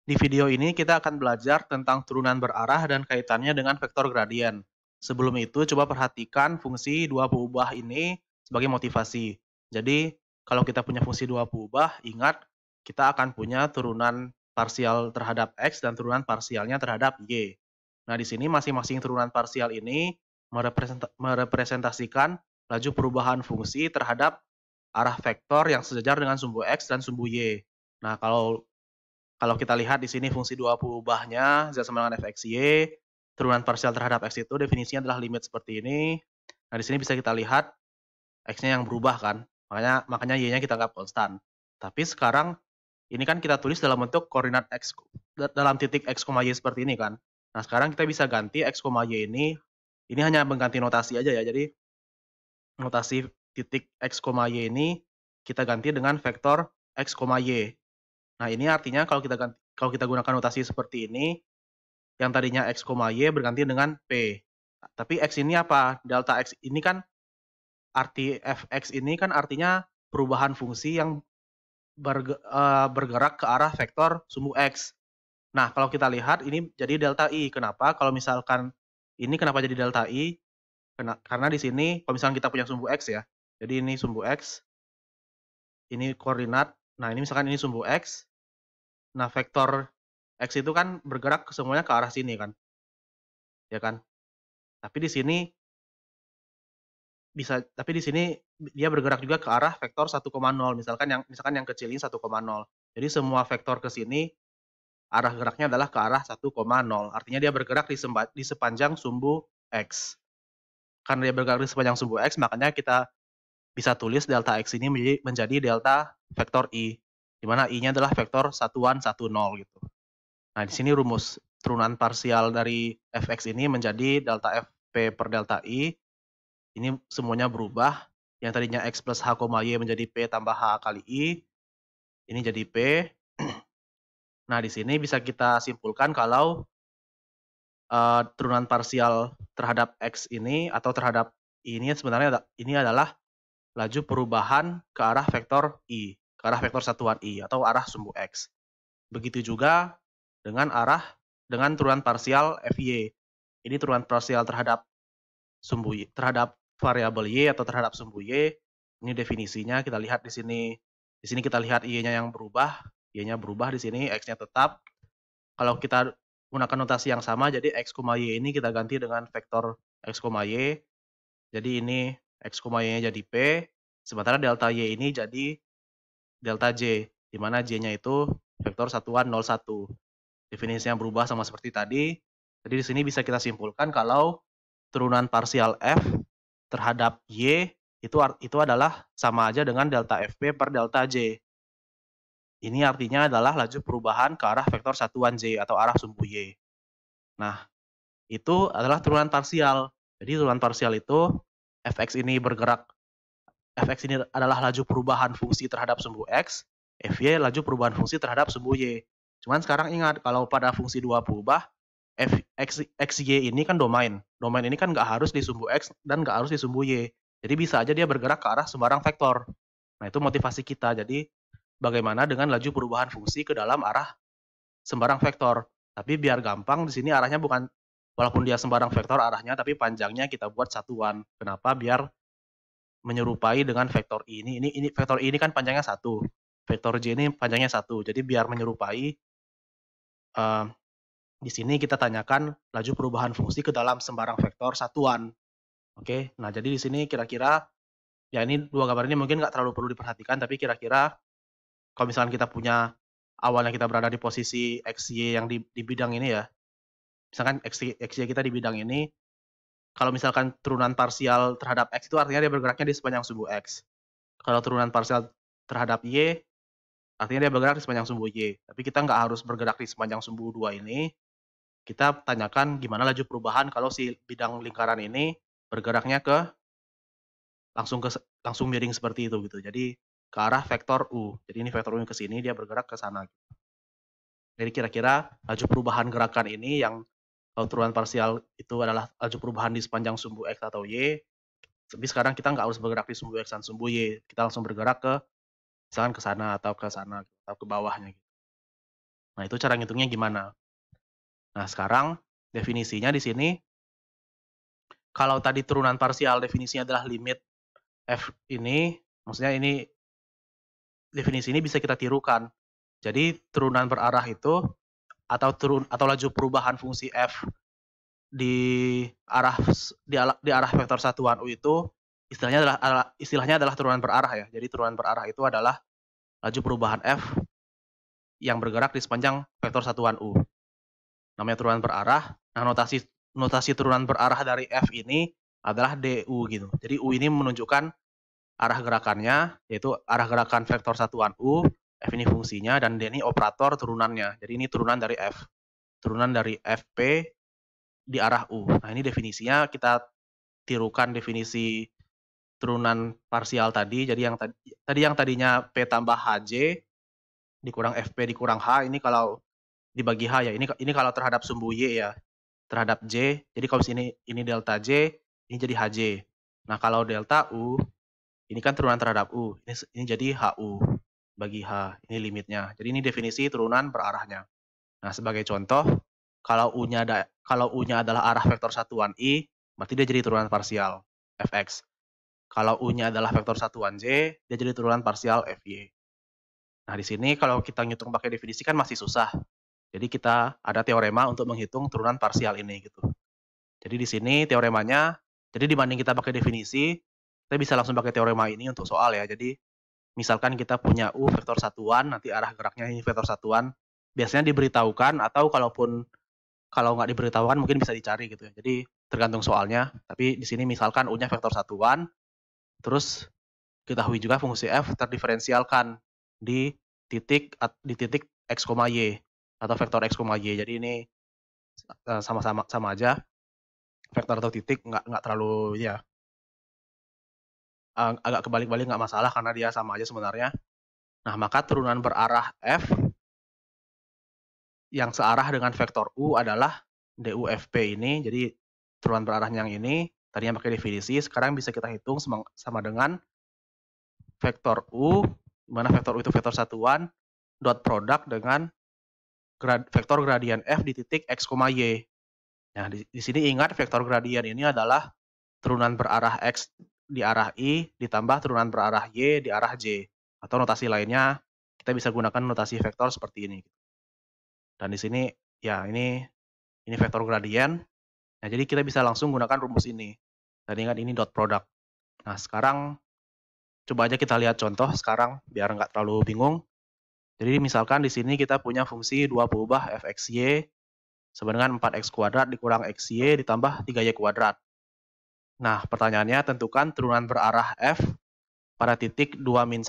Di video ini kita akan belajar tentang turunan berarah dan kaitannya dengan vektor gradien. Sebelum itu, coba perhatikan fungsi dua peubah ini sebagai motivasi. Jadi, kalau kita punya fungsi dua peubah, ingat kita akan punya turunan parsial terhadap X dan turunan parsialnya terhadap Y. Nah, di sini masing-masing turunan parsial ini merepresentasikan laju perubahan fungsi terhadap arah vektor yang sejajar dengan sumbu X dan sumbu Y. Nah, kalau kita lihat di sini fungsi dua peubahnya Z sama dengan fxy, turunan parsial terhadap X itu definisinya adalah limit seperti ini. Nah, di sini bisa kita lihat X-nya yang berubah kan, makanya Y-nya kita anggap konstan. Tapi sekarang ini kan kita tulis dalam bentuk koordinat X dalam titik X, Y seperti ini kan. Nah, sekarang kita bisa ganti X, Y ini hanya mengganti notasi aja ya. Jadi notasi titik X, Y ini kita ganti dengan vektor X, Y. Nah, ini artinya kalau kita gunakan notasi seperti ini, yang tadinya X, Y berganti dengan P. Tapi X ini apa? Delta X ini kan arti fx ini kan artinya perubahan fungsi yang bergerak ke arah vektor sumbu X. Nah, kalau kita lihat ini jadi delta I. Kenapa? Kalau misalkan ini kenapa jadi delta I? Karena di sini kalau misalkan kita punya sumbu X ya. Jadi ini sumbu X, ini koordinat. Nah, ini misalkan ini sumbu X. Nah, vektor X itu kan bergerak semuanya ke arah sini kan, ya kan? Tapi di sini dia bergerak juga ke arah vektor 1,0. Misalkan yang kecil ini 1,0. Jadi semua vektor ke sini arah geraknya adalah ke arah 1,0. Artinya dia bergerak di sepanjang sumbu X. Karena dia bergerak di sepanjang sumbu X, makanya kita bisa tulis delta X ini menjadi delta vektor I, di mana I-nya adalah vektor satuan 10 gitu. Nah, di sini rumus turunan parsial dari fx ini menjadi delta fp per delta I. Ini semuanya berubah. Yang tadinya x plus h, y menjadi p tambah h kali I. Ini jadi p. Nah, di sini bisa kita simpulkan kalau turunan parsial terhadap x ini atau terhadap I ini sebenarnya ini adalah laju perubahan ke arah vektor I, ke arah vektor satuan I atau arah sumbu X. Begitu juga dengan turunan parsial FY. Ini turunan parsial terhadap terhadap variabel Y atau terhadap sumbu Y. Ini definisinya kita lihat di sini. Di sini kita lihat Y-nya yang berubah, Y-nya berubah di sini, X-nya tetap. Kalau kita gunakan notasi yang sama, jadi X, Y ini kita ganti dengan vektor X, Y. Jadi ini X, Y-nya jadi P, sementara delta Y ini jadi delta J, di mana J-nya itu vektor satuan 01. Definisinya berubah sama seperti tadi. Jadi di sini bisa kita simpulkan kalau turunan parsial F terhadap Y itu adalah sama aja dengan delta FP per delta J. Ini artinya adalah laju perubahan ke arah vektor satuan J atau arah sumbu Y. Nah, itu adalah turunan parsial. Jadi turunan parsial itu fx ini fx ini adalah laju perubahan fungsi terhadap sumbu X, Fy laju perubahan fungsi terhadap sumbu Y. Cuman sekarang ingat, kalau pada fungsi dua peubah, xy ini kan domain. Domain ini kan nggak harus di sumbu X dan nggak harus di sumbu Y. Jadi bisa aja dia bergerak ke arah sembarang vektor. Nah, itu motivasi kita. Jadi, bagaimana dengan laju perubahan fungsi ke dalam arah sembarang vektor. Tapi biar gampang, di sini arahnya bukan, walaupun dia sembarang vektor arahnya, tapi panjangnya kita buat satuan. Kenapa? Biar menyerupai dengan vektor I ini vektor I ini kan panjangnya 1. Vektor J ini panjangnya 1. Jadi biar menyerupai, di sini kita tanyakan laju perubahan fungsi ke dalam sembarang vektor satuan. Oke, nah jadi di sini kira-kira, ya ini dua gambar ini mungkin nggak terlalu perlu diperhatikan, tapi kira-kira kalau misalkan kita punya awalnya kita berada di posisi XY yang di bidang ini ya, misalkan XY kita di bidang ini, kalau misalkan turunan parsial terhadap X itu artinya dia bergeraknya di sepanjang sumbu X. Kalau turunan parsial terhadap Y, artinya dia bergerak di sepanjang sumbu Y. Tapi kita nggak harus bergerak di sepanjang sumbu 2 ini. Kita tanyakan gimana laju perubahan kalau si bidang lingkaran ini bergeraknya langsung miring seperti itu gitu. Jadi ke arah vektor U. Jadi ini vektor U ke sini, dia bergerak ke sana. Jadi kira-kira laju perubahan gerakan ini yang kalau turunan parsial itu adalah laju perubahan di sepanjang sumbu X atau Y. Tapi sekarang kita nggak harus bergerak di sumbu X dan sumbu Y. Kita langsung bergerak ke misalkan ke sana atau ke sana atau ke bawahnya. Nah, itu cara ngitungnya gimana. Nah, sekarang definisinya di sini, kalau tadi turunan parsial definisinya adalah limit f ini, maksudnya ini definisi ini bisa kita tirukan. Jadi turunan berarah itu atau laju perubahan fungsi f di arah di arah vektor satuan u itu istilahnya adalah turunan berarah ya. Jadi turunan berarah itu adalah laju perubahan f yang bergerak di sepanjang vektor satuan u. Namanya turunan berarah. Nah, notasi turunan berarah dari f ini adalah du gitu. Jadi u ini menunjukkan arah gerakannya, yaitu arah gerakan vektor satuan u, f ini fungsinya, dan d ini operator turunannya. Jadi ini turunan dari f. Turunan dari fp di arah u. Nah, ini definisinya kita tirukan definisi turunan parsial tadi. Jadi yang tadinya p tambah hj dikurang fp dikurang h, ini kalau dibagi h ya. Ini kalau terhadap sumbu y ya. Terhadap j. Jadi kalau ini delta j, ini jadi hj. Nah, kalau delta u, ini kan turunan terhadap u. Ini jadi hu bagi h. Ini limitnya. Jadi ini definisi turunan berarahnya. Nah, sebagai contoh, kalau u-nya adalah arah vektor satuan i, berarti dia jadi turunan parsial fx. Kalau u-nya adalah vektor satuan j, dia jadi turunan parsial fy. Nah, di sini kalau kita ngitung pakai definisi kan masih susah. Jadi kita ada teorema untuk menghitung turunan parsial ini gitu. Jadi di sini teoremanya, jadi dibanding kita pakai definisi, kita bisa langsung pakai teorema ini untuk soal ya. Jadi misalkan kita punya u vektor satuan, nanti arah geraknya ini vektor satuan, biasanya diberitahukan, atau kalau nggak diberitahukan mungkin bisa dicari gitu ya. Jadi tergantung soalnya. Tapi di sini misalkan u-nya vektor satuan, terus ketahui juga fungsi f terdiferensialkan di titik x, y atau vektor x, y. Jadi ini sama aja, vektor atau titik nggak terlalu ya, agak kebalik-balik nggak masalah karena dia sama aja sebenarnya. Nah, maka turunan berarah f yang searah dengan vektor u adalah dufp ini. Jadi turunan berarahnya yang ini tadinya pakai definisi, sekarang bisa kita hitung sama dengan vektor u, di mana vektor u itu vektor satuan, dot produk dengan vektor gradien f di titik x, y. Nah, di sini ingat vektor gradien ini adalah turunan berarah x di arah i ditambah turunan berarah y di arah j. Atau notasi lainnya kita bisa gunakan notasi vektor seperti ini. Dan di sini ya ini vektor gradien. Nah, jadi kita bisa langsung gunakan rumus ini. Dan ingat ini dot product. Nah, sekarang coba aja kita lihat contoh sekarang biar nggak terlalu bingung. Jadi misalkan di sini kita punya fungsi dua peubah fxy sama dengan 4x kuadrat dikurang xy ditambah 3y kuadrat. Nah, pertanyaannya tentukan turunan berarah f pada titik 2-1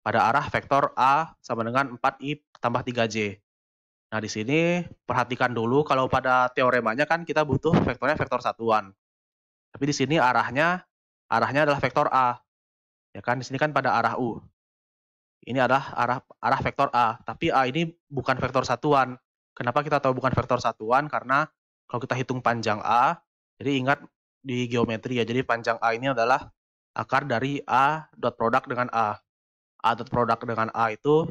pada arah vektor a sama dengan 4i tambah 3j. Nah, di sini perhatikan dulu kalau pada teoremanya kan kita butuh vektornya vektor satuan. Tapi di sini arahnya adalah vektor a. Ya kan, di sini kan pada arah u. Ini adalah arah vektor a, tapi a ini bukan vektor satuan. Kenapa kita tahu bukan vektor satuan? Karena kalau kita hitung panjang a, jadi ingat di geometri ya, jadi panjang a ini adalah akar dari a dot produk dengan a. A dot produk dengan a itu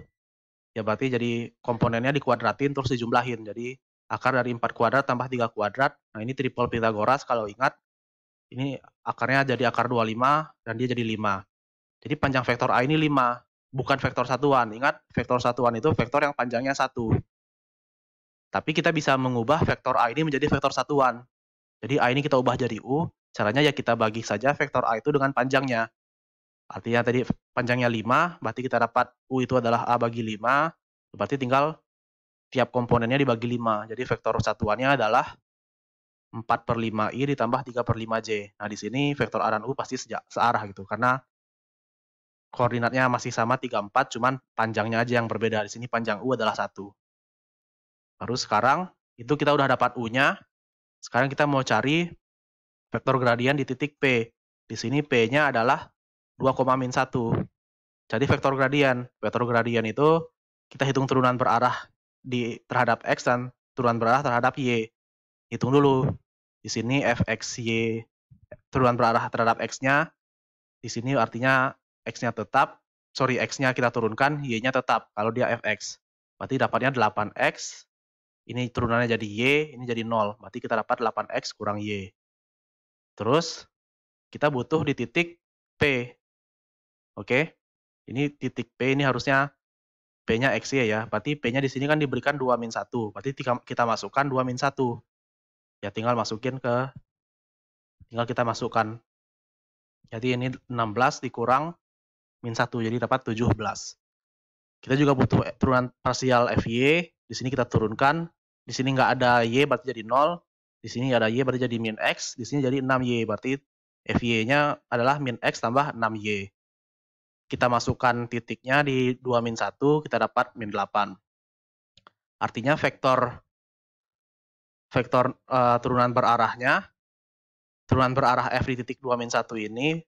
ya berarti jadi komponennya dikuadratin terus dijumlahin. Jadi akar dari 4 kuadrat tambah 3 kuadrat. Nah, ini triple Pythagoras kalau ingat. Ini akarnya jadi akar 25 dan dia jadi 5. Jadi panjang vektor a ini 5, bukan vektor satuan. Ingat, vektor satuan itu vektor yang panjangnya 1. Tapi kita bisa mengubah vektor a ini menjadi vektor satuan. Jadi a ini kita ubah jadi u, caranya ya kita bagi saja vektor a itu dengan panjangnya. Artinya tadi panjangnya 5, berarti kita dapat u itu adalah a bagi 5, berarti tinggal tiap komponennya dibagi 5. Jadi vektor satuannya adalah 4/5i ditambah 3/5j. Nah, di sini vektor a dan u pasti searah gitu, karena koordinatnya masih sama 3, 4, cuman panjangnya aja yang berbeda. Di sini panjang u adalah 1. Baru sekarang, itu kita udah dapat u-nya. Sekarang kita mau cari vektor gradien di titik P. Di sini P-nya adalah 2,-1. Jadi vektor gradien. Vektor gradien itu kita hitung turunan berarah terhadap X dan turunan berarah terhadap Y. Hitung dulu. Di sini fxy, turunan berarah terhadap X-nya. Di sini artinya X-nya tetap, X-nya kita turunkan, Y-nya tetap, kalau dia fx. Berarti dapatnya 8X, ini turunannya jadi Y, ini jadi 0. Berarti kita dapat 8X kurang Y. Terus, kita butuh di titik P. Oke, ini titik P ini harusnya P-nya XY ya. Berarti P-nya di sini kan diberikan 2 min 1. Berarti kita masukkan 2 min 1. Ya tinggal kita masukkan. Jadi ini 16 dikurang min 1, jadi dapat 17. Kita juga butuh turunan parsial FY. Di sini kita turunkan. Di sini nggak ada Y, berarti jadi 0. Di sini ada Y, berarti jadi min X. Di sini jadi 6Y, berarti FY-nya adalah min X tambah 6Y. Kita masukkan titiknya di 2 min 1, kita dapat min 8. Artinya vektor turunan berarah F di titik 2 min 1 ini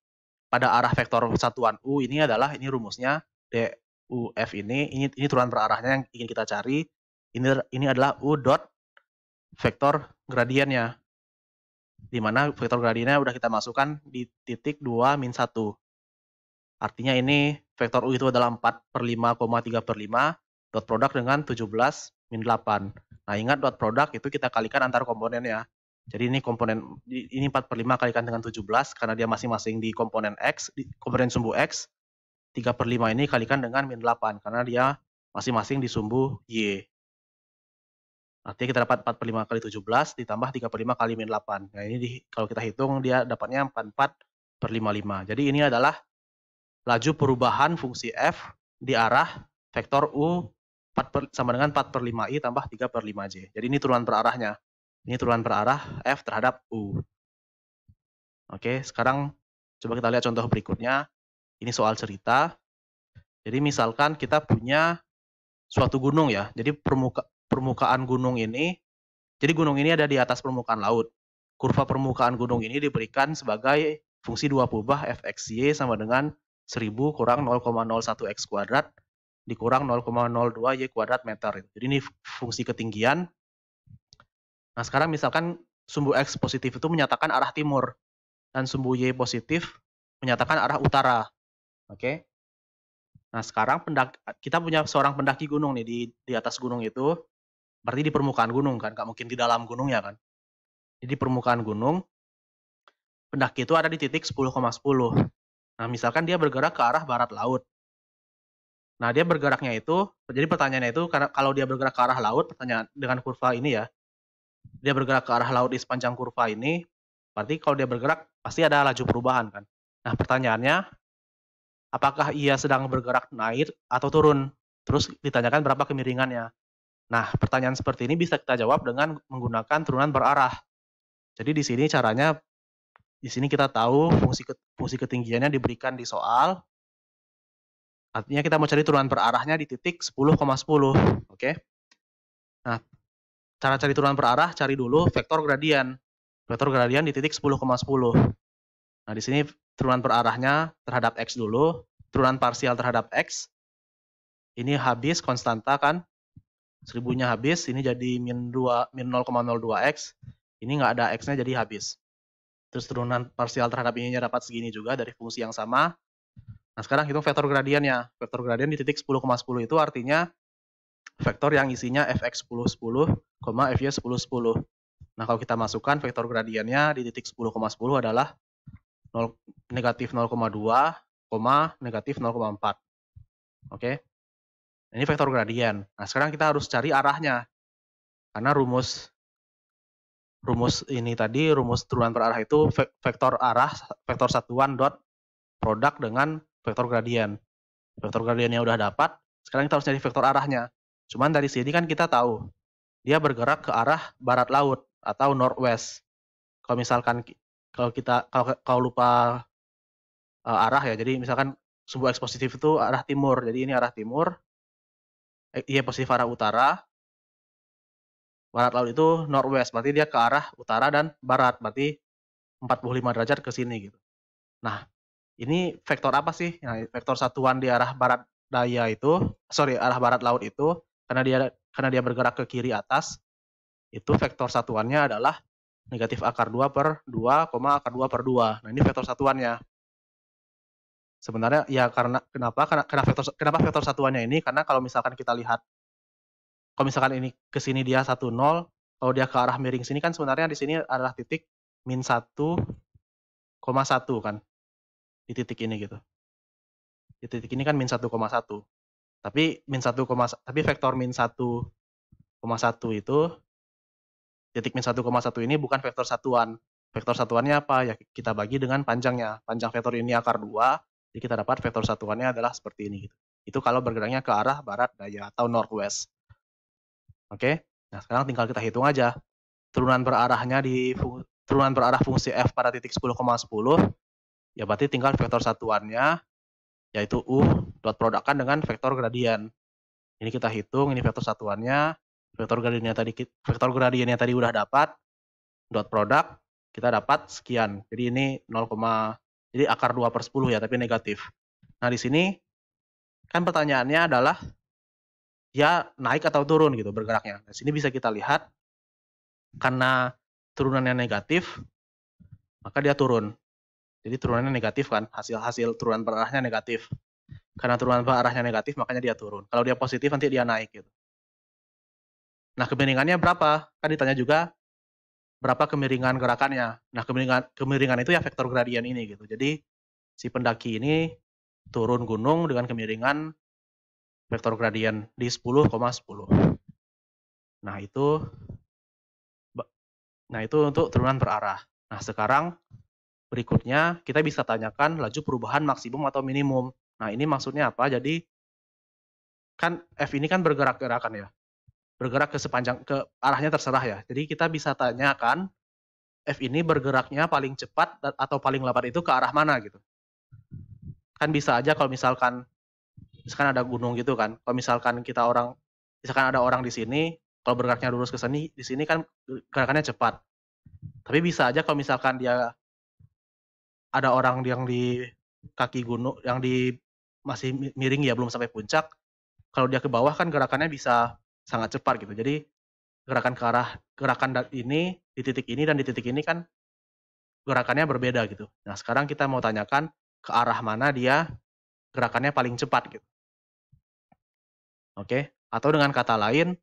pada arah vektor satuan U ini adalah, ini rumusnya, DUF ini turunan berarahnya yang ingin kita cari. Ini adalah U dot vektor gradiennya, di mana vektor gradiennya udah kita masukkan di titik 2 min 1. Artinya ini vektor U itu adalah 4/5,3/5, dot produk dengan 17 min 8. Nah, ingat dot produk itu kita kalikan antar komponennya. Jadi ini 4/5 kalikan dengan 17, karena dia masing-masing di komponen X, di komponen sumbu X. 3/5 ini kalikan dengan min 8, karena dia masing-masing di sumbu Y. Artinya kita dapat 4/5 kali 17 ditambah 3/5 kali min 8. Nah, ini kalau kita hitung dia dapatnya 44/55. Jadi ini adalah laju perubahan fungsi F di arah vektor U sama dengan 4/5i tambah 3/5j. Jadi ini turunan berarahnya. Ini turunan berarah F terhadap U. Oke, sekarang coba kita lihat contoh berikutnya. Ini soal cerita. Jadi misalkan kita punya suatu gunung ya. Jadi permukaan gunung ini, jadi gunung ini ada di atas permukaan laut. Kurva permukaan gunung ini diberikan sebagai fungsi dua kubah fxy sama dengan 1000 kurang 0,01 x kuadrat dikurang 0,02 y kuadrat meter. Jadi ini fungsi ketinggian. Nah, sekarang misalkan sumbu x positif itu menyatakan arah timur dan sumbu y positif menyatakan arah utara. Oke. Nah, sekarang kita punya seorang pendaki gunung nih di atas gunung itu, berarti di permukaan gunung kan, nggak mungkin di dalam gunungnya kan. Jadi di permukaan gunung, pendaki itu ada di titik 10,10. Nah, misalkan dia bergerak ke arah barat laut. Nah, dia bergeraknya itu, jadi pertanyaannya itu, karena kalau dia bergerak ke arah laut, pertanyaan dengan kurva ini ya, dia bergerak ke arah laut di sepanjang kurva ini, berarti kalau dia bergerak, pasti ada laju perubahan kan. Nah, pertanyaannya, apakah ia sedang bergerak naik atau turun? Terus ditanyakan berapa kemiringannya. Nah, pertanyaan seperti ini bisa kita jawab dengan menggunakan turunan berarah. Jadi di sini caranya, di sini kita tahu fungsi ketinggiannya diberikan di soal. Artinya kita mau cari turunan berarahnya di titik 10,10. Oke. Nah, cara cari turunan berarah, cari dulu vektor gradian. Vektor gradian di titik 10,10. Nah, di sini turunan berarahnya terhadap X dulu. Turunan parsial terhadap X. Ini habis konstanta kan. 1000-nya habis, ini jadi min 0,02X. Ini nggak ada X-nya jadi habis. Terus turunan parsial terhadap ininya dapat segini juga dari fungsi yang sama. Nah, sekarang hitung vektor gradiannya. Vektor gradien di titik 10,10 itu artinya vektor yang isinya fx 10,10, fy 10,10. Nah, kalau kita masukkan vektor gradiennya di titik 10,10 adalah negatif 0,2, negatif 0,4. Oke. Ini vektor gradien. Nah, sekarang kita harus cari arahnya. Karena rumus ini tadi, rumus turunan berarah itu vektor arah, vektor satuan dot produk dengan vektor gradien. Vektor gradiennya udah dapat, sekarang kita harus cari vektor arahnya. Cuman dari sini kan kita tahu, dia bergerak ke arah barat laut atau northwest. Kalau misalkan, kalau lupa arah ya, jadi misalkan sumbu X positif itu arah timur, jadi ini arah timur, Y positif arah utara, barat laut itu northwest, berarti dia ke arah utara dan barat, berarti 45 derajat ke sini gitu. Nah, ini vektor apa sih? Nah, vektor satuan di arah barat daya itu, arah barat laut itu, karena dia bergerak ke kiri atas, itu vektor satuannya adalah negatif akar 2 per 2, akar 2 per 2. Nah, ini vektor satuannya. Sebenarnya ya kenapa vektor satuannya ini? Karena kalau misalkan kita lihat kalau misalkan ini ke sini dia 1, 0, kalau dia ke arah miring sini kan sebenarnya di sini adalah titik min 1,1 kan, di titik ini gitu. Di titik ini kan min 1,1. Tapi vektor min 1,1 itu, titik min 1,1 ini bukan vektor satuan. Vektor satuannya apa? Ya kita bagi dengan panjangnya. Panjang vektor ini akar 2, jadi kita dapat vektor satuannya adalah seperti ini gitu. Itu kalau bergeraknya ke arah barat daya atau northwest. Oke? Nah, sekarang tinggal kita hitung aja. Turunan berarah fungsi f pada titik 10,10, ya berarti tinggal vektor satuannya, yaitu u dot produk kan dengan vektor gradien. Ini kita hitung, ini vektor satuannya, vektor gradiennya tadi udah dapat, dot produk, kita dapat sekian. Jadi ini 0, jadi akar 2/10 ya, tapi negatif. Nah, di sini kan pertanyaannya adalah dia naik atau turun gitu bergeraknya. Di sini bisa kita lihat, karena turunannya negatif, maka dia turun. Jadi turunannya negatif kan, hasil turunan berarahnya negatif. Karena turunan berarahnya negatif, makanya dia turun. Kalau dia positif, nanti dia naik gitu. Nah, kemiringannya berapa? Kan ditanya juga berapa kemiringan gerakannya. Nah, kemiringan itu ya vektor gradien ini gitu. Jadi si pendaki ini turun gunung dengan kemiringan vektor gradien di 10,10. Nah, itu untuk turunan berarah. Nah, sekarang berikutnya kita bisa tanyakan laju perubahan maksimum atau minimum. Nah, ini maksudnya apa? Jadi kan F ini kan bergerak-gerakan ya. Bergerak ke arahnya terserah ya. Jadi kita bisa tanyakan F ini bergeraknya paling cepat atau paling lambat itu ke arah mana gitu. Kan bisa aja kalau misalkan ada gunung gitu kan. Kalau misalkan ada orang di sini, kalau bergeraknya lurus ke sini, di sini kan gerakannya cepat. Tapi bisa aja kalau misalkan dia ada orang yang di kaki gunung, yang masih miring ya, belum sampai puncak, kalau dia ke bawah kan gerakannya bisa sangat cepat gitu. Jadi gerakan ini di titik ini dan di titik ini kan gerakannya berbeda gitu. Nah, sekarang kita mau tanyakan ke arah mana dia gerakannya paling cepat gitu. Oke, atau dengan kata lain,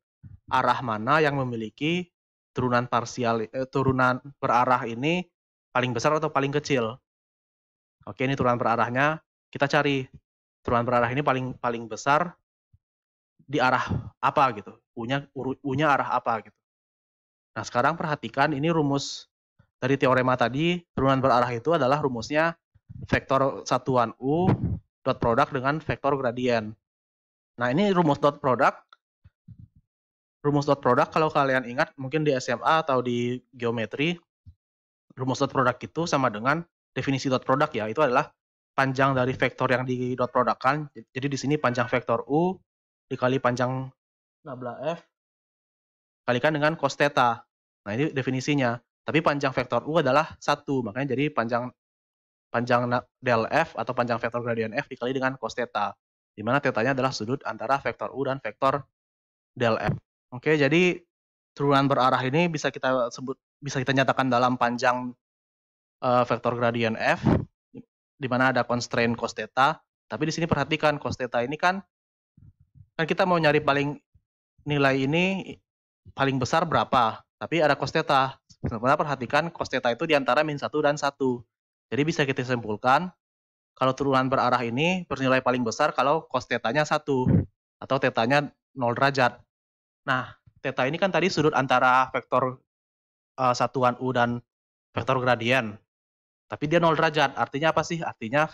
arah mana yang memiliki turunan berarah ini paling besar atau paling kecil. Oke, ini turunan berarahnya. Kita cari turunan berarah ini paling besar di arah apa gitu. U-nya arah apa gitu. Nah, sekarang perhatikan ini rumus dari teorema tadi, turunan berarah itu adalah rumusnya vektor satuan U dot produk dengan vektor gradien. Nah, ini rumus dot produk kalau kalian ingat mungkin di SMA atau di geometri, rumus dot produk itu sama dengan definisi dot produk ya, itu adalah panjang dari vektor yang di dot produk kan. Jadi di sini panjang vektor U dikali panjang nabla F kalikan dengan cos theta. Nah, ini definisinya. Tapi panjang vektor U adalah 1, makanya jadi panjang del F atau panjang vektor gradien F dikali dengan cos theta, di mana theta-nya adalah sudut antara vektor U dan vektor del F. Oke, jadi turunan berarah ini bisa kita nyatakan dalam panjang vektor gradien F, di mana ada constraint cos theta. Tapi di sini perhatikan cos theta ini kan kita mau nyari nilai ini paling besar berapa, tapi ada cos theta. Sebenarnya perhatikan cos theta itu di antara min 1 dan 1. Jadi bisa kita simpulkan kalau turunan berarah ini bernilai paling besar kalau cos theta-nya 1 atau theta-nya 0 derajat. Nah, theta ini kan tadi sudut antara vektor satuan U dan vektor gradien. Tapi dia 0 derajat. Artinya apa sih? Artinya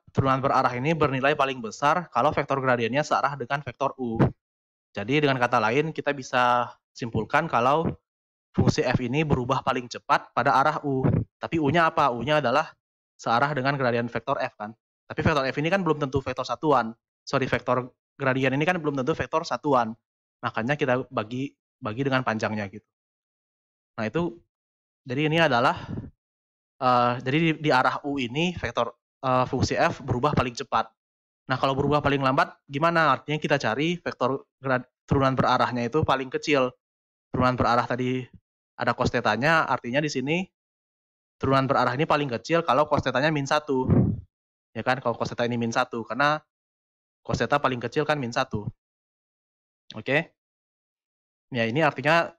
turunan berarah ini bernilai paling besar kalau vektor gradiennya searah dengan vektor U. Jadi dengan kata lain kita bisa simpulkan kalau fungsi f ini berubah paling cepat pada arah U. Tapi U-nya apa? U-nya adalah searah dengan gradien vektor f kan. Tapi vektor f ini kan belum tentu vektor satuan. Vektor gradien ini kan belum tentu vektor satuan. Makanya kita bagi dengan panjangnya gitu. Nah, itu jadi ini adalah jadi di arah U ini vektor fungsi f berubah paling cepat. Nah, kalau berubah paling lambat gimana? Artinya kita cari vektor turunan berarahnya itu paling kecil. Turunan berarah tadi ada cos theta-nya, artinya di sini turunan berarah ini paling kecil kalau cos theta-nya min 1. Ya kan, kalau cos theta ini min 1, karena cos theta paling kecil kan min 1. Oke. Ya, ini artinya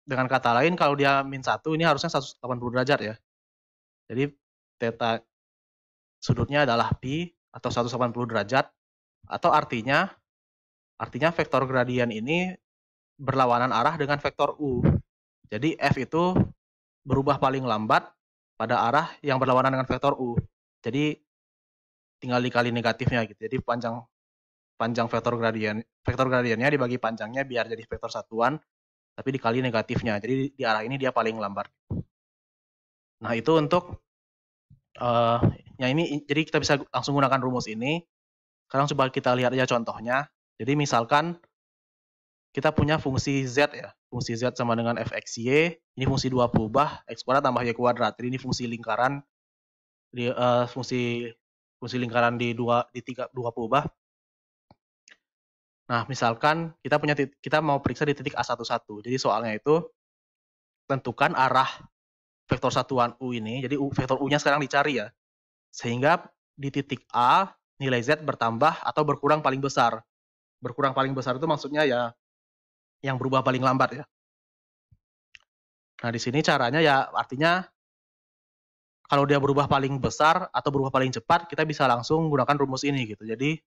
dengan kata lain kalau dia -1 ini harusnya 180 derajat ya. Jadi theta sudutnya adalah pi atau 180 derajat, atau artinya vektor gradien ini berlawanan arah dengan vektor u. Jadi f itu berubah paling lambat pada arah yang berlawanan dengan vektor u. Jadi tinggal dikali negatifnya gitu. Jadi panjang vektor gradiennya dibagi panjangnya biar jadi vektor satuan, tapi dikali negatifnya. Jadi di arah ini dia paling lambat. Nah, itu untuk yang ini, jadi kita bisa langsung gunakan rumus ini. Sekarang coba kita lihat aja contohnya. Jadi misalkan kita punya fungsi z ya, fungsi z sama dengan fxy, ini fungsi dua peubah, x kuadrat tambah y kuadrat. Jadi ini fungsi lingkaran di fungsi lingkaran di dua peubah. Nah, misalkan kita mau periksa di titik A11. Jadi soalnya itu tentukan arah vektor satuan u ini. Jadi vektor u-nya sekarang dicari ya. Sehingga di titik A nilai z bertambah atau berkurang paling besar. Berkurang paling besar itu maksudnya ya yang berubah paling lambat ya. Nah, di sini caranya ya artinya kalau dia berubah paling besar atau berubah paling cepat, kita bisa langsung gunakan rumus ini gitu. Jadi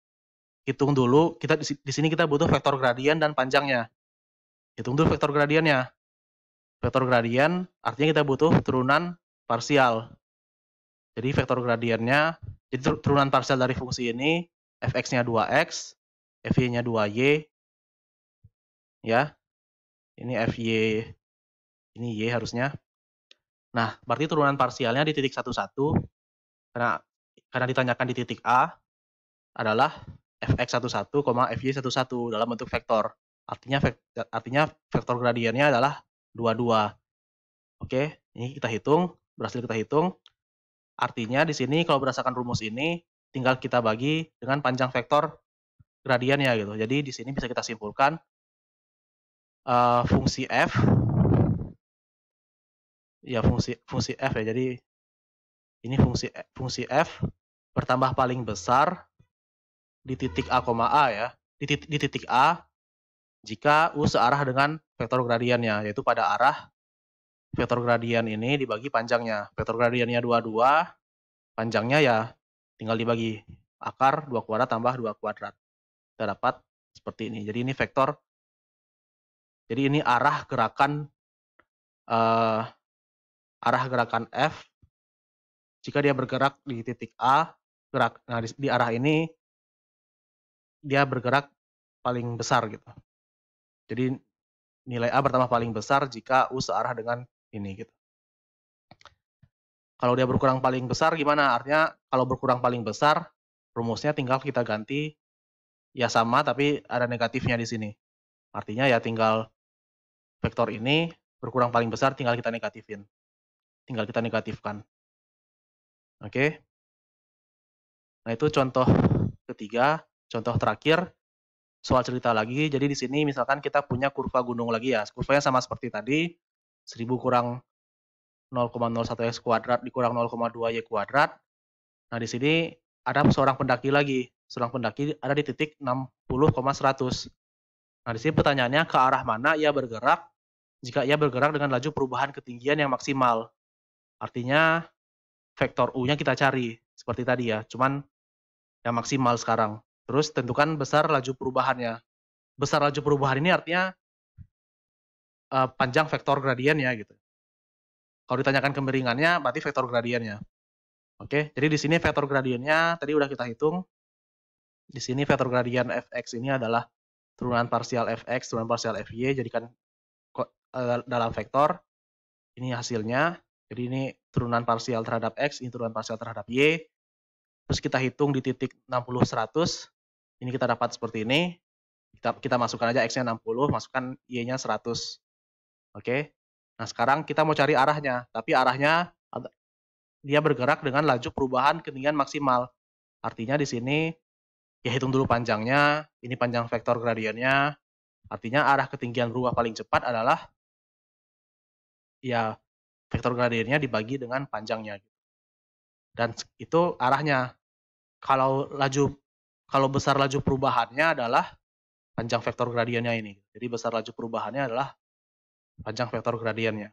hitung dulu, kita di sini kita butuh vektor gradien dan panjangnya. Hitung dulu vektor gradiennya. Vektor gradien artinya kita butuh turunan parsial. Jadi vektor gradiennya, jadi turunan parsial dari fungsi ini, fx-nya 2x, fy-nya 2y, ya. Ini fy, ini y harusnya. Nah, berarti turunan parsialnya di titik 11, karena ditanyakan di titik A, adalah fx11, fy11 dalam bentuk vektor. Artinya vektor gradiennya adalah 22. Oke, ini kita hitung, berhasil kita hitung. Artinya di sini kalau berdasarkan rumus ini, tinggal kita bagi dengan panjang vektor gradiennya gitu. Jadi di sini bisa kita simpulkan fungsi f, ya fungsi f ya. Jadi ini fungsi f bertambah paling besar di titik A, A ya. Di titik A jika u searah dengan vektor gradiennya, yaitu pada arah vektor gradien ini dibagi panjangnya. Vektor gradiennya 22, panjangnya ya tinggal dibagi akar 2 kuadrat tambah 2 kuadrat. Kita dapat seperti ini. Jadi ini vektor, jadi ini arah gerakan f jika dia bergerak di titik A, nah di arah ini dia bergerak paling besar gitu. Jadi nilai A bertambah paling besar jika U searah dengan ini gitu. Kalau dia berkurang paling besar gimana? Artinya kalau berkurang paling besar, rumusnya tinggal kita ganti ya sama tapi ada negatifnya di sini. Artinya ya tinggal vektor ini berkurang paling besar tinggal kita negatifin. Tinggal kita negatifkan. Oke. Nah, itu contoh ketiga, contoh terakhir. Soal cerita lagi, jadi di sini misalkan kita punya kurva gunung lagi ya, kurvanya sama seperti tadi, 1000 kurang 0,01 x kuadrat dikurang 0,2 y kuadrat. Nah, di sini ada seorang pendaki lagi, seorang pendaki ada di titik 60,100. Nah, di sini pertanyaannya ke arah mana ia bergerak jika ia bergerak dengan laju perubahan ketinggian yang maksimal. Artinya vektor u-nya kita cari seperti tadi ya, cuman yang maksimal sekarang. Terus tentukan besar laju perubahannya. Besar laju perubahan ini artinya panjang vektor gradiennya gitu. Kalau ditanyakan kemiringannya, berarti vektor gradiennya. Oke, jadi di sini vektor gradiennya tadi udah kita hitung. Di sini vektor gradien fx ini adalah turunan parsial fx, turunan parsial fy, jadikan dalam vektor. Ini hasilnya. Jadi ini turunan parsial terhadap x, ini turunan parsial terhadap y. Terus kita hitung di titik 60-100. Ini kita dapat seperti ini. Kita masukkan aja x-nya 60, masukkan y-nya 100. Oke. Nah, sekarang kita mau cari arahnya, tapi arahnya dia bergerak dengan laju perubahan ketinggian maksimal. Artinya di sini ya hitung dulu panjangnya, ini panjang vektor gradiennya. Artinya arah ketinggian berubah paling cepat adalah ya vektor gradiennya dibagi dengan panjangnya. Dan itu arahnya. Kalau besar laju perubahannya adalah panjang vektor gradiennya ini. Jadi besar laju perubahannya adalah panjang vektor gradiennya.